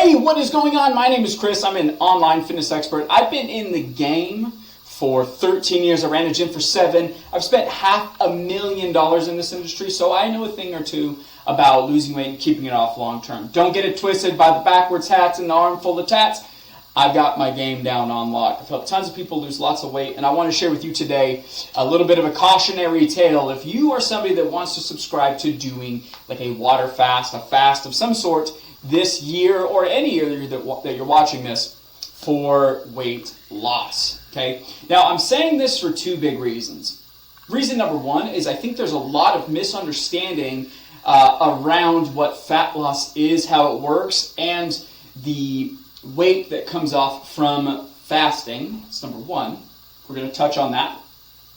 Hey, what is going on? My name is Chris. I'm an online fitness expert. I've been in the game for 13 years. I ran a gym for 7. I've spent $500,000 in this industry, so I know a thing or two about losing weight and keeping it off long term. Don't get it twisted by the backwards hats and the armful of tats. I've got my game down on lock. I've helped tons of people lose lots of weight, and I want to share with you today a little bit of a cautionary tale. If you are somebody that wants to subscribe to doing like a water fast, a fast of some sort this year or any year that you're watching this for weight loss, okay? Now, I'm saying this for 2 big reasons. Reason number 1 is I think there's a lot of misunderstanding around what fat loss is, how it works, and the weight that comes off from fasting. That's number 1. We're going to touch on that.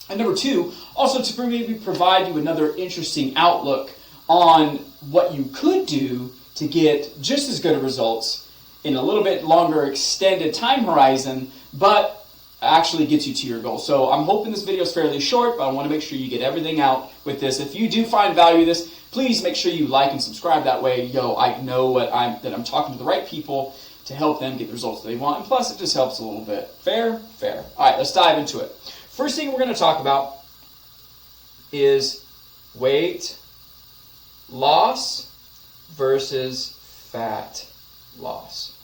And number 2, also to maybe provide you another interesting outlook on what you could do to get just as good of results in a little bit longer extended time horizon, but actually gets you to your goal. So I'm hoping this video is fairly short, but I want to make sure you get everything out with this. If you do find value in this, please make sure you like and subscribe. That way, I know that I'm talking to the right people to help them get the results they want. And plus, it just helps a little bit. Fair? Fair. All right, let's dive into it. First thing we're going to talk about is weight loss versus fat loss.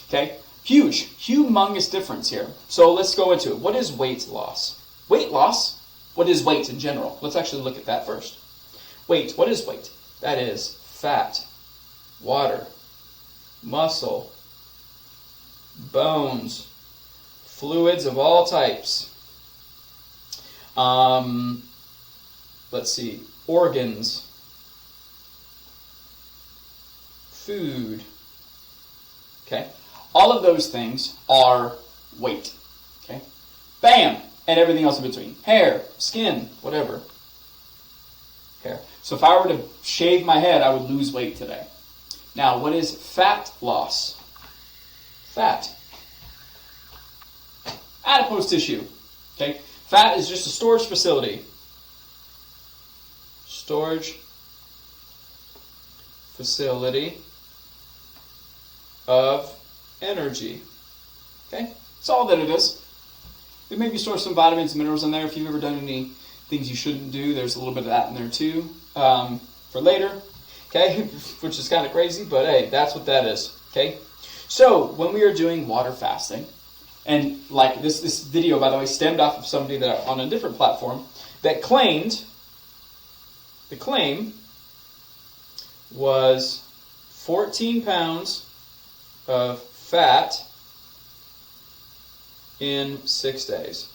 Okay? Huge, humongous difference here. So let's go into it. What is weight loss? Weight loss, what is weight in general? Let's actually look at that first. Weight, what is weight? That is fat, water, muscle, bones, fluids of all types. Let's see, organs, food. Okay? All of those things are weight. Okay? Bam! And everything else in between. Hair, skin, whatever. Hair. So if I were to shave my head, I would lose weight today. Now, what is fat loss? Fat. Adipose tissue. Okay? Fat is just a storage facility. Storage facility of energy. Okay? That's all that it is. We maybe store some vitamins and minerals in there. If you've ever done any things you shouldn't do, there's a little bit of that in there too. For later. Okay? Which is kind of crazy, but hey, that's what that is. Okay? So, when we are doing water fasting, and like this video, by the way, stemmed off of somebody that on a different platform that claimed, the claim was 14 pounds of fat in 6 days.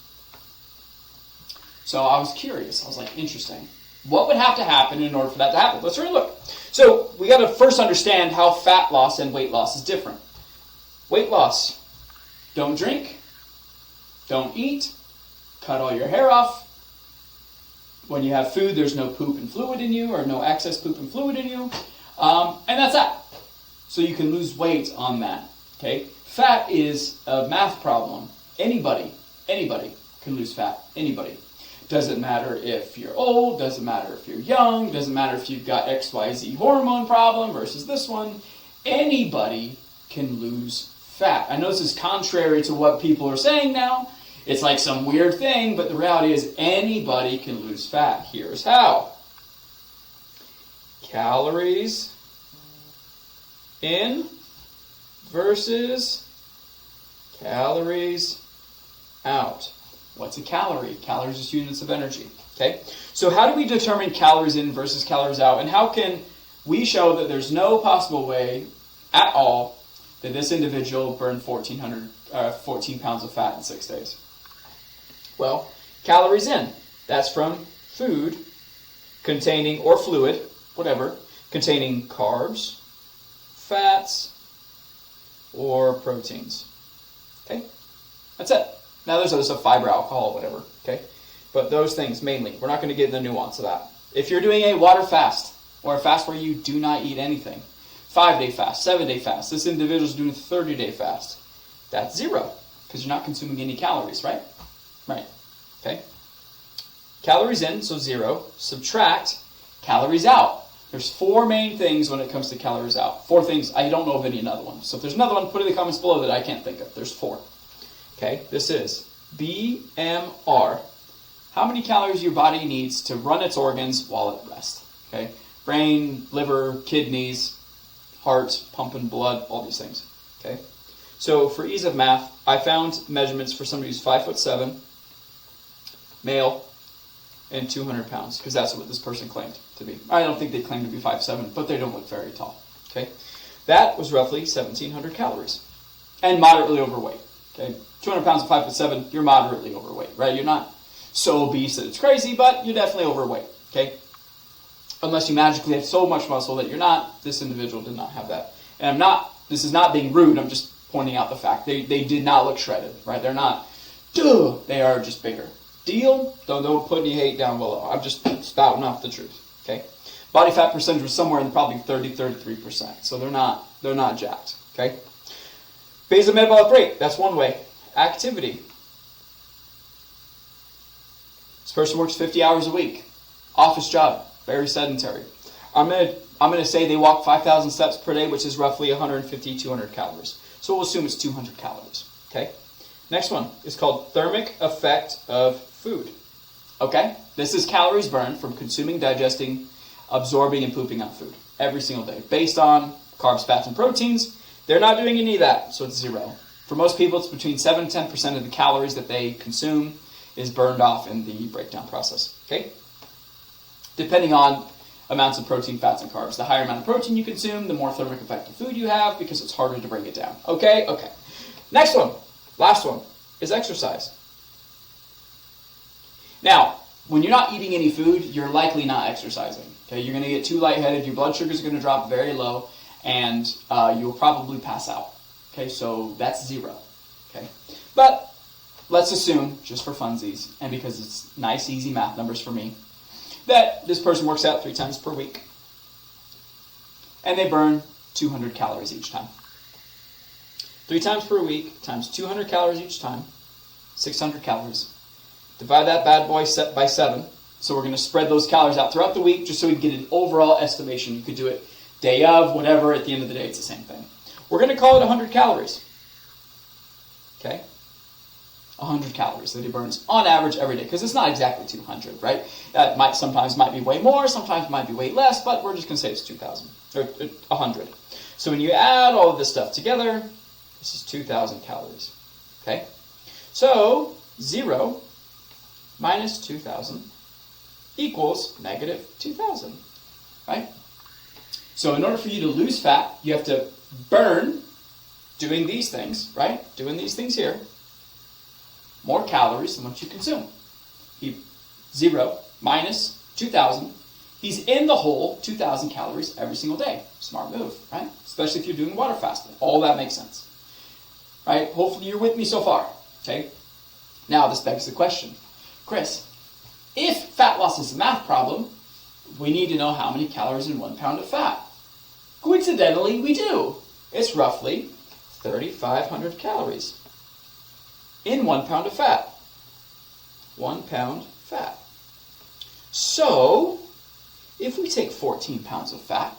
So I was curious. I was like, interesting. What would have to happen in order for that to happen? Let's really look. So we got to first understand how fat loss and weight loss is different. Weight loss. Don't drink. Don't eat. Cut all your hair off. When you have food, there's no poop and fluid in you, or no excess poop and fluid in you. And that's that. So you can lose weight on that. Okay? Fat is a math problem. Anybody can lose fat. Anybody. Doesn't matter if you're old, doesn't matter if you're young, doesn't matter if you've got XYZ hormone problem versus this one. Anybody can lose fat. I know this is contrary to what people are saying now. It's like some weird thing, but the reality is anybody can lose fat. Here's how. Calories in versus calories out. What's a calorie? Calories is units of energy. Okay? So how do we determine calories in versus calories out? And how can we show that there's no possible way at all that this individual burned 14 pounds of fat in 6 days? Well, calories in. That's from food containing, or fluid, whatever, containing carbs, fats, or proteins. Okay? That's it. Now there's other stuff, fiber, alcohol, whatever. Okay? But those things mainly. We're not going to get into the nuance of that. If you're doing a water fast, or a fast where you do not eat anything, 5-day fast, 7-day fast, this individual's doing a 30-day fast, that's 0, because you're not consuming any calories, right? Right. Okay? Calories in, so 0. Subtract calories out. There's 4 main things when it comes to calories out. 4 things. I don't know of any other one. So if there's another one, put it in the comments below that I can't think of. There's 4. Okay, this is BMR. How many calories your body needs to run its organs while at rest. Okay, brain, liver, kidneys, heart, pumping blood, all these things. Okay, so for ease of math, I found measurements for somebody who's 5'7", male, and 200 pounds, because that's what this person claimed to be. I don't think they claim to be 5'7", but they don't look very tall. Okay, that was roughly 1,700 calories, and moderately overweight. Okay, 200 pounds of 5'7", you're moderately overweight, right? You're not so obese that it's crazy, but you're definitely overweight. Okay, unless you magically have so much muscle that you're not. This individual did not have that, and this is not being rude. I'm just pointing out the fact they did not look shredded, right? They're not. They are just bigger. Deal? Don't put any hate down below. I'm just spouting off the truth. Okay, body fat percentage was somewhere in probably 33%. So they're not jacked. Okay, basal metabolic rate. That's one way. Activity. This person works 50 hours a week. Office job. Very sedentary. I'm gonna say they walk 5,000 steps per day, which is roughly 150, 200 calories. So we'll assume it's 200 calories. Okay. Next one is called thermic effect of food. Okay? This is calories burned from consuming, digesting, absorbing, and pooping out food every single day. Based on carbs, fats, and proteins, they're not doing any of that, so it's 0. For most people, it's between 7 and 10% of the calories that they consume is burned off in the breakdown process. Okay? Depending on amounts of protein, fats, and carbs. The higher amount of protein you consume, the more thermic effect of food you have, because it's harder to break it down. Okay? Okay. Next one. Last one is exercise. Now, when you're not eating any food, you're likely not exercising. Okay, you're going to get too lightheaded, your blood sugars are going to drop very low, and you'll probably pass out. Okay, so that's 0. Okay, but let's assume, just for funsies, and because it's nice, easy math numbers for me, that this person works out 3 times per week, and they burn 200 calories each time. 3 times per week times 200 calories each time, 600 calories. Divide that bad boy by 7. So we're going to spread those calories out throughout the week just so we can get an overall estimation. You could do it day of, whatever. At the end of the day, it's the same thing. We're going to call it 100 calories. Okay? 100 calories that he burns on average every day. Because it's not exactly 200, right? That sometimes might be way more, sometimes might be way less, but we're just going to say it's 2,000 or 100. So when you add all of this stuff together, this is 2,000 calories. Okay? So 0 minus 2,000 equals negative 2,000. Right? So in order for you to lose fat, you have to burn doing these things, right? Doing these things here. More calories than what you consume. 0 minus 2,000. He's in the hole 2,000 calories every single day. Smart move, right? Especially if you're doing water fasting. All that makes sense. Right? Hopefully you're with me so far. Okay? Now this begs the question. Chris, if fat loss is a math problem, we need to know how many calories in 1 pound of fat. Coincidentally, we do. It's roughly 3,500 calories in 1 pound of fat. 1 pound fat. So, if we take 14 pounds of fat,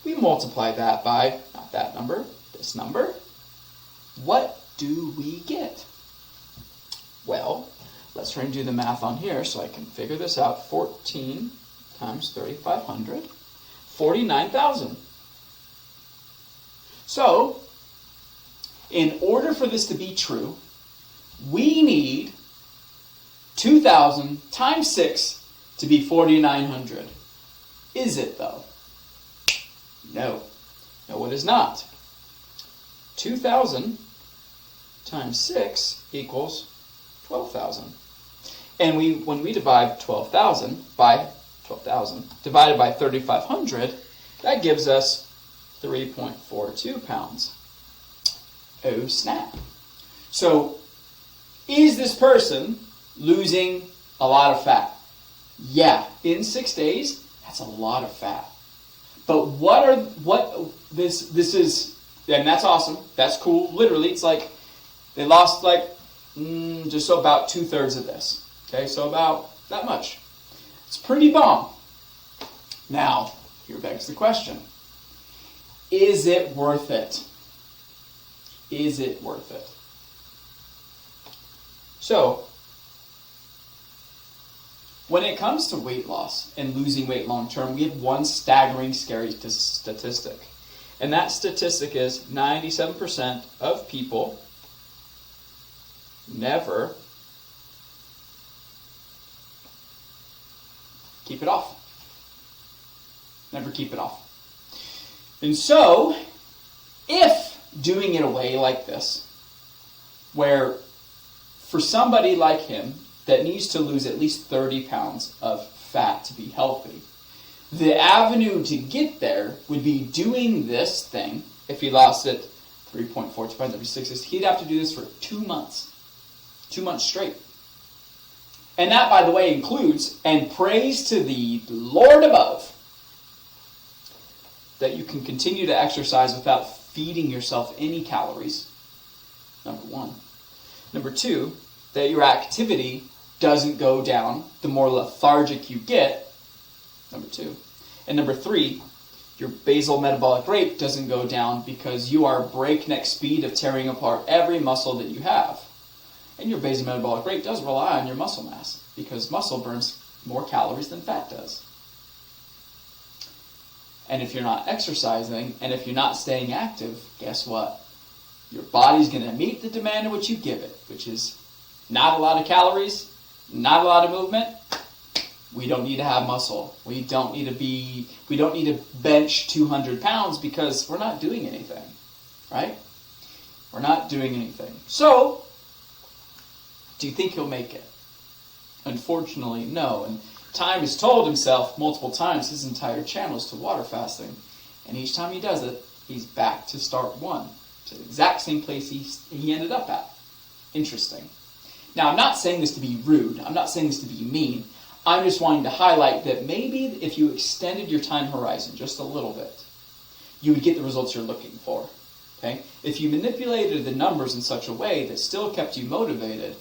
we multiply that by, not that number, this number, what do we get? Well, let's try and do the math on here so I can figure this out. 14 times 3,500, 49,000. So, in order for this to be true, we need 2,000 times 6 to be 4,900. Is it, though? No. No, it is not. 2,000 times 6 equals 12,000. And when we divide 12,000 by 12,000 divided by 3,500, that gives us 3.42 pounds. Oh, snap. So, is this person losing a lot of fat? Yeah, in 6 days, that's a lot of fat. But this is, and that's awesome. That's cool. Literally, it's like they lost just about 2/3 of this. Okay, so about that much. It's pretty bomb. Now, here begs the question. Is it worth it? Is it worth it? So, when it comes to weight loss and losing weight long term, we have one staggering, scary statistic. And that statistic is 97% of people never keep it off. Never keep it off. And so, if doing it away like this, where for somebody like him that needs to lose at least 30 pounds of fat to be healthy, the avenue to get there would be doing this thing. If he lost it 3.42 pounds every 6 weeks, he'd have to do this for 2 months. 2 months straight. And that, by the way, includes, and praise to the Lord above, that you can continue to exercise without feeding yourself any calories, number one. Number two, that your activity doesn't go down the more lethargic you get, number two. And number three, your basal metabolic rate doesn't go down because you are breakneck speed of tearing apart every muscle that you have. And your basal metabolic rate does rely on your muscle mass because muscle burns more calories than fat does. And if you're not exercising and if you're not staying active, guess what? Your body's going to meet the demand of what you give it, which is not a lot of calories, not a lot of movement. We don't need to have muscle. We don't need to bench 200 pounds because we're not doing anything, right? We're not doing anything. So, do you think he'll make it? Unfortunately, no. And Time has told himself multiple times his entire channel is to water fasting. And each time he does it, he's back to start one, to the exact same place he ended up at. Interesting. Now, I'm not saying this to be rude. I'm not saying this to be mean. I'm just wanting to highlight that maybe if you extended your time horizon just a little bit, you would get the results you're looking for. Okay? If you manipulated the numbers in such a way that still kept you motivated,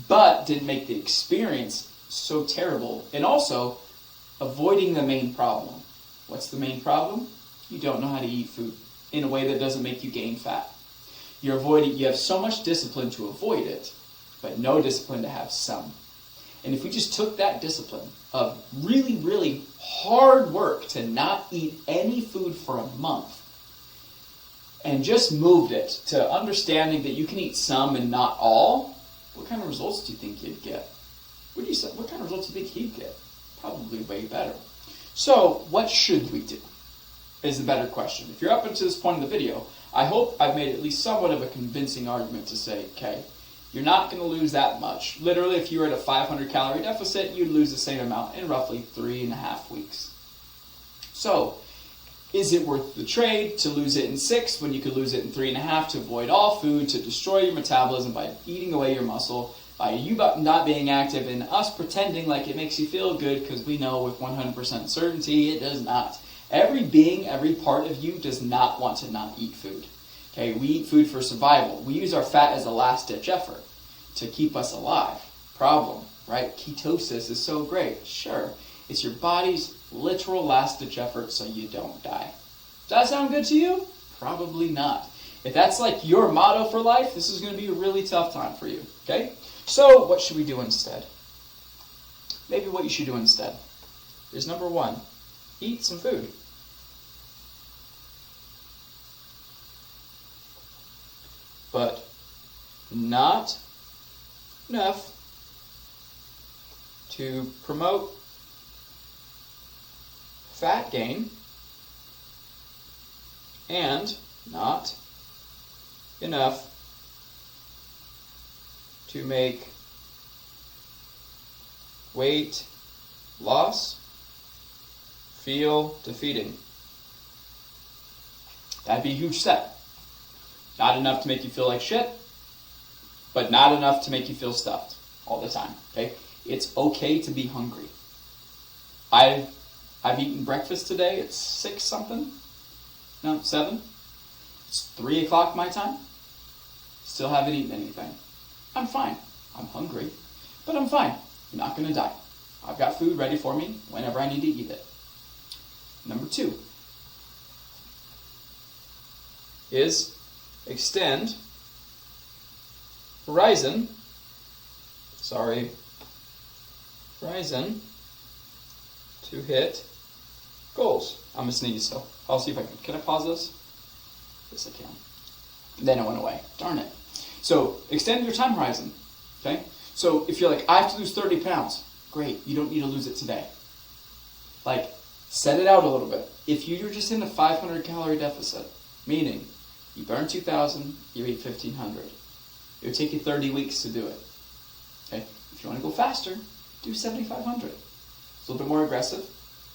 but didn't make the experience so terrible, and also avoiding the main problem. What's the main problem? You don't know how to eat food in a way that doesn't make you gain fat. You have so much discipline to avoid it, but no discipline to have some. And if we just took that discipline of really, really hard work to not eat any food for a month, and just moved it to understanding that you can eat some and not all, what kind of results do you think you'd get? What kind of results do you think he'd get? Probably way better. So, what should we do? Is the better question. If you're up until this point in the video, I hope I've made at least somewhat of a convincing argument to say, okay, you're not going to lose that much. Literally, if you were at a 500 calorie deficit, you'd lose the same amount in roughly 3.5 weeks. So, is it worth the trade to lose it in 6 when you could lose it in 3.5 to avoid all food, to destroy your metabolism by eating away your muscle, by you not being active, and us pretending like it makes you feel good because we know with 100% certainty it does not. Every being, every part of you does not want to not eat food. Okay, we eat food for survival. We use our fat as a last-ditch effort to keep us alive. Problem, right? Ketosis is so great. Sure, it's your body's literal last-ditch effort so you don't die. Does that sound good to you? Probably not. If that's like your motto for life, this is going to be a really tough time for you. Okay? So, what should we do instead? Maybe what you should do instead is number 1, eat some food. But not enough to promote fat gain, and not enough to make weight loss feel defeating. That'd be a huge step. Not enough to make you feel like shit, but not enough to make you feel stuffed all the time. Okay? It's okay to be hungry. I've eaten breakfast today. It's 6 something. No, 7. It's 3 o'clock my time. Still haven't eaten anything. I'm fine. I'm hungry, but I'm fine. I'm not going to die. I've got food ready for me whenever I need to eat it. Number 2 is extend horizon to hit goals. I'm going to sneeze, so I'll see if I can I pause this? Yes, I can. Then it went away. Darn it. So extend your time horizon. Okay? So if you're like, I have to lose 30 pounds, great. You don't need to lose it today. Like, set it out a little bit. If you're just in a 500 calorie deficit, meaning you burn 2,000, you eat 1,500. It would take you 30 weeks to do it. Okay? If you want to go faster, do 7,500. It's a little bit more aggressive.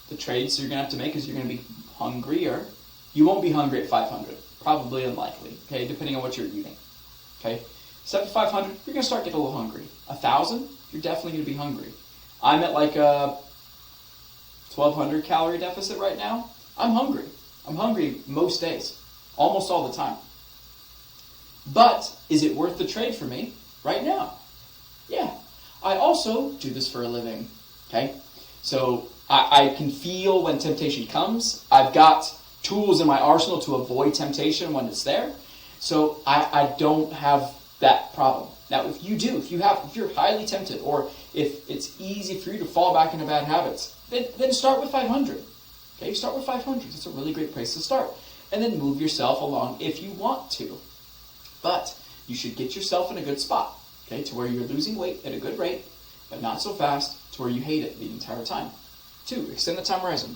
The trades you're going to have to make is you're going to be hungrier. You won't be hungry at 500. Probably unlikely. Okay? Depending on what you're eating. Okay? 7,500, you're going to start getting a little hungry. 1,000, you're definitely going to be hungry. I'm at like a 1,200 calorie deficit right now. I'm hungry. I'm hungry most days. Almost all the time. But is it worth the trade for me right now? Yeah. I also do this for a living. Okay? So I can feel when temptation comes. I've got tools in my arsenal to avoid temptation when it's there. So I don't have that problem. Now, if you do, if you're highly tempted, or if it's easy for you to fall back into bad habits, then start with 500. Okay, start with 500. It's a really great place to start. And then move yourself along if you want to. But you should get yourself in a good spot, okay, to where you're losing weight at a good rate, but not so fast to where you hate it the entire time. 2, extend the time horizon.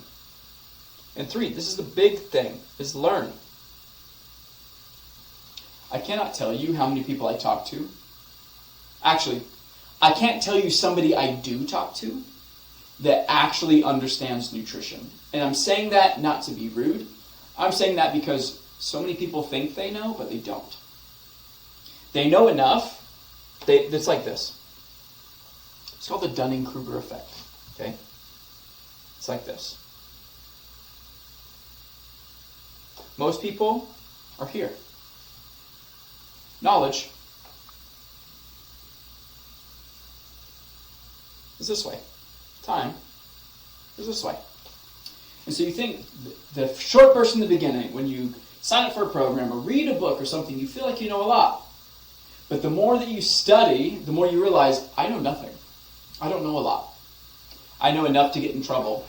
And 3, this is the big thing, is learn. I cannot tell you how many people I talk to. Actually, I can't tell you somebody I do talk to that actually understands nutrition. And I'm saying that not to be rude. I'm saying that because so many people think they know, but they don't. They know enough. It's like this. It's called the Dunning-Kruger effect. Okay? It's like this. Most people are here. Knowledge is this way. Time is this way. And so you think the short burst in the beginning, when you sign up for a program or read a book or something, you feel like you know a lot. But the more that you study, the more you realize, I know nothing. I don't know a lot. I know enough to get in trouble.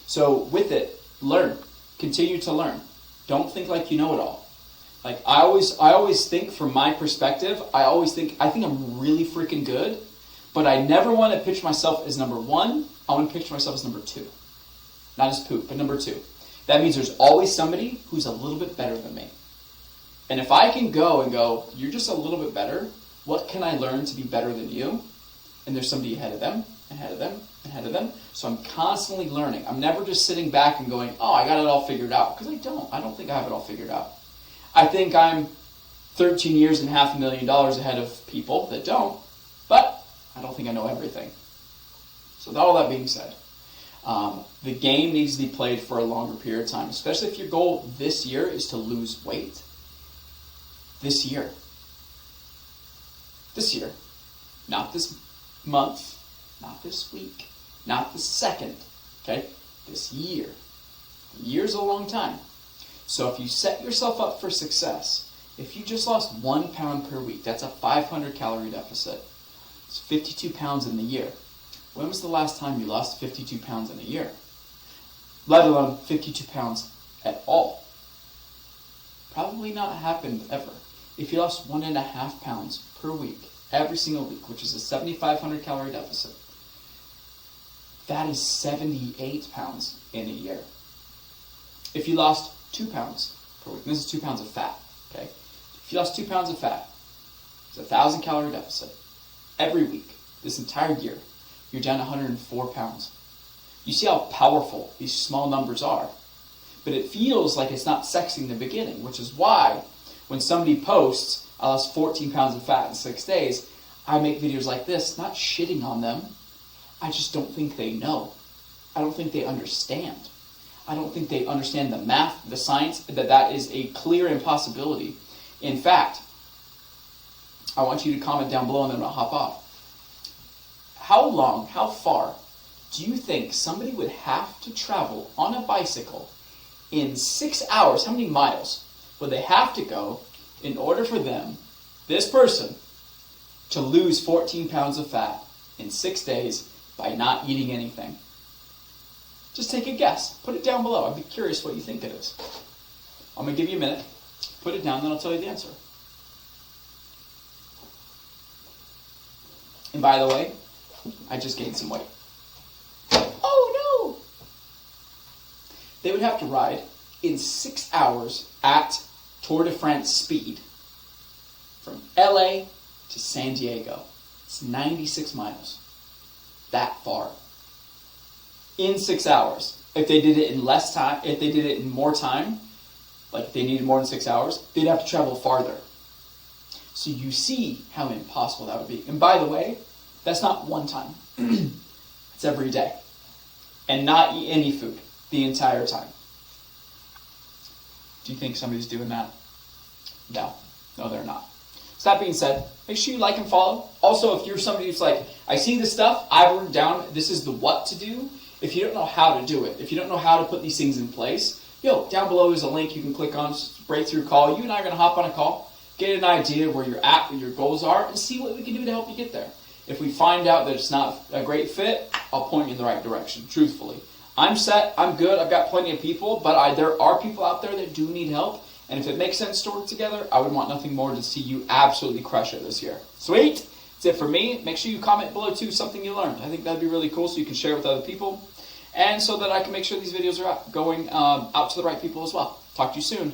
So with it, learn. Continue to learn. Don't think like you know it all. Like I always think from my perspective, I think I'm really freaking good, but I never want to pitch myself as number 1. I want to picture myself as number 2. Not as poop, but number 2. That means there's always somebody who's a little bit better than me. And if I can go, you're just a little bit better, what can I learn to be better than you? And there's somebody ahead of them, ahead of them, ahead of them. So I'm constantly learning. I'm never just sitting back and going, oh, I got it all figured out. Because I don't. I don't think I have it all figured out. I think I'm 13 years and $500,000 ahead of people that don't. But I don't think I know everything. So with all that being said, the game needs to be played for a longer period of time, especially if your goal this year is to lose weight. This year. Not this month, not this week, not this second, okay? This year. A year's a long time. So if you set yourself up for success, if you just lost 1 pound per week, that's a 500 calorie deficit. It's 52 pounds in the year. When was the last time you lost 52 pounds in a year? Let alone 52 pounds at all. Probably not happened ever. If you lost 1.5 pounds per week, every single week, which is a 7,500 calorie deficit, that is 78 pounds in a year. If you lost 2 pounds per week, and this is 2 pounds of fat, okay? If you lost 2 pounds of fat, it's a 1,000 calorie deficit. Every week, this entire year, you're down 104 pounds. You see how powerful these small numbers are. But it feels like it's not sexy in the beginning, which is why when somebody posts, I lost 14 pounds of fat in 6 days, I make videos like this, not shitting on them. I just don't think they know. I don't think they understand. I don't think they understand the math, the science, that is a clear impossibility. In fact, I want you to comment down below and then I'll hop off. How far Do you think somebody would have to travel on a bicycle in 6 hours? How many miles would they have to go in order for them, this person, to lose 14 pounds of fat in 6 days by not eating anything? Just take a guess. Put it down below. I'd be curious what you think it is. I'm going to give you a minute. Put it down, then I'll tell you the answer. And by the way, I just gained some weight. Oh no! They would have to ride in 6 hours at Tour de France speed from LA to San Diego. It's 96 miles. That far. In 6 hours. If they did it in less time, if they did it in more time, like if they needed more than 6 hours, they'd have to travel farther. So you see how impossible that would be. And by the way, that's not one time. It's every day. And not eat any food the entire time. Do you think somebody's doing that? No. No, they're not. So that being said, make sure you like and follow. Also, if you're somebody who's like, I see this stuff, I've written down, this is the what to do. If you don't know how to do it, if you don't know how to put these things in place, down below is a link you can click on, breakthrough call. You and I are going to hop on a call, get an idea where you're at, what your goals are, and see what we can do to help you get there. If we find out that it's not a great fit, I'll point you in the right direction, truthfully. I'm set, I'm good, I've got plenty of people, but there are people out there that do need help, and if it makes sense to work together, I would want nothing more to see you absolutely crush it this year. Sweet! That's it for me. Make sure you comment below too something you learned. I think that'd be really cool so you can share it with other people, and so that I can make sure these videos are going out to the right people as well. Talk to you soon.